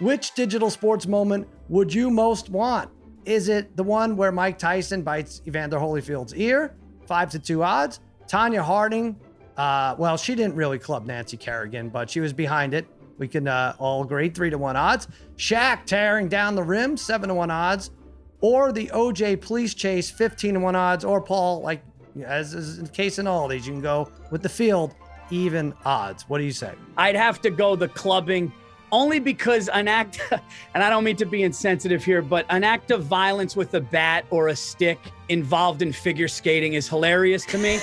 Which digital sports moment would you most want? Is it the one where Mike Tyson bites Evander Holyfield's ear? 5-2 odds. Tanya Harding. Well, she didn't really club Nancy Kerrigan, but she was behind it. We can all agree. 3-1 odds. Shaq tearing down the rim. 7-1 odds. Or the OJ police chase. 15-1 odds. Or Paul, like as is the case in all these, you can go with the field. Even odds. What do you say? I'd have to go the clubbing. Only because an act, and I don't mean to be insensitive here, but an act of violence with a bat or a stick involved in figure skating is hilarious to me.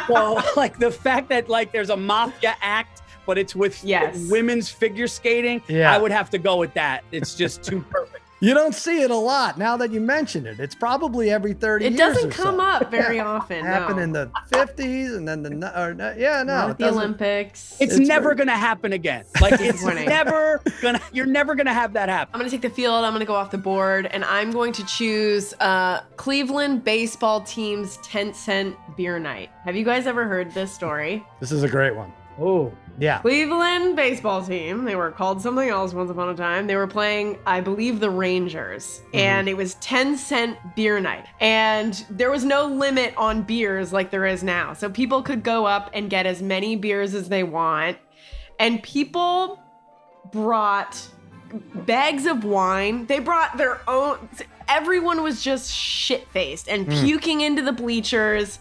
So, like the fact that like there's a mafia act, but it's with women's figure skating, I would have to go with that. It's just too perfect. You don't see it a lot now that you mention it. It's probably every 30 years. It doesn't come up very often. Happened in the 50s and then Not the Olympics. It's never going to happen again. Like it's you're never going to have that happen. I'm going to take the field. I'm going to go off the board and I'm going to choose Cleveland baseball team's 10-cent beer night. Have you guys ever heard this story? This is a great one. Oh, yeah. Cleveland baseball team. They were called something else once upon a time. They were playing, I believe, the Rangers. And it was 10-cent beer night. And there was no limit on beers like there is now. So people could go up and get as many beers as they want. And people brought bags of wine. They brought their own. Everyone was just shit-faced and puking into the bleachers.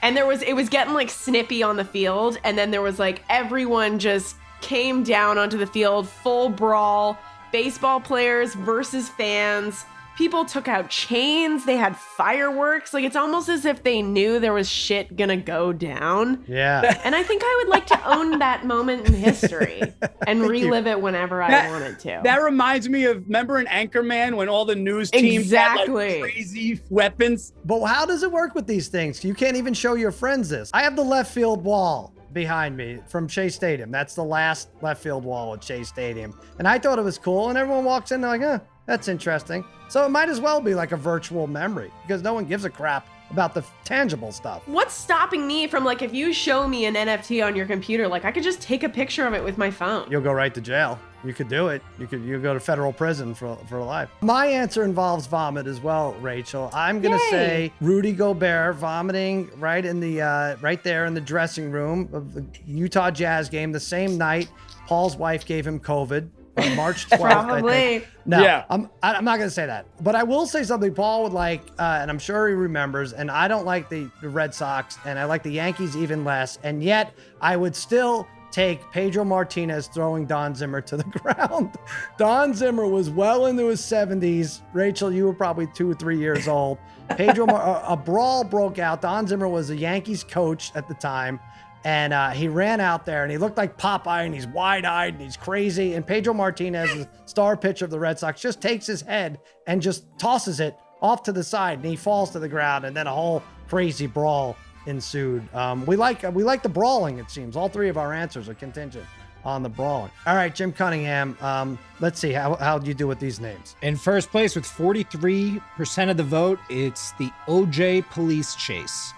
And it was getting like snippy on the field. And then there was like everyone just came down onto the field, full brawl, baseball players versus fans. People took out chains. They had fireworks. Like it's almost as if they knew there was shit gonna go down. Yeah. And I think I would like to own that moment in history and relive it whenever I wanted to. That reminds me of, remember in Anchorman when all the news teams had like crazy weapons? But how does it work with these things? You can't even show your friends this. I have the left field wall behind me from Shea Stadium. That's the last left field wall at Shea Stadium. And I thought it was cool. And everyone walks in, they're like, that's interesting. So it might as well be like a virtual memory because no one gives a crap about the tangible stuff. What's stopping me from like, if you show me an NFT on your computer, like I could just take a picture of it with my phone. You'll go right to jail. You could do it. You go to federal prison for life. My answer involves vomit as well, Rachel. I'm going to say Rudy Gobert vomiting right there in the dressing room of the Utah Jazz game the same night Paul's wife gave him COVID. On March 12th, Probably. I think. No, I'm not going to say that. But I will say something Paul would like, and I'm sure he remembers, and I don't like the Red Sox, and I like the Yankees even less, and yet I would still take Pedro Martinez throwing Don Zimmer to the ground. Don Zimmer was well into his 70s. Rachel, you were probably 2 or 3 years old. A brawl broke out. Don Zimmer was a Yankees coach at the time. And he ran out there and he looked like Popeye and he's wide-eyed and he's crazy. And Pedro Martinez, the star pitcher of the Red Sox, just takes his head and just tosses it off to the side and he falls to the ground. And then a whole crazy brawl ensued. We like the brawling, it seems. All three of our answers are contingent on the brawling. All right, Jim Cunningham, let's see. How do you do with these names? In first place with 43% of the vote, it's the OJ police chase.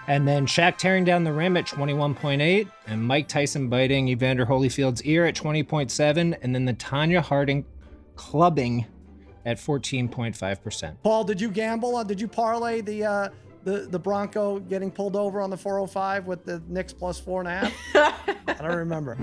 And then Shaq tearing down the rim at 21.8, and Mike Tyson biting Evander Holyfield's ear at 20.7, and then the Tanya Harding clubbing at 14.5%. Paul, did you gamble? Did you parlay the Bronco getting pulled over on the 405 with the Knicks plus 4.5? I don't remember.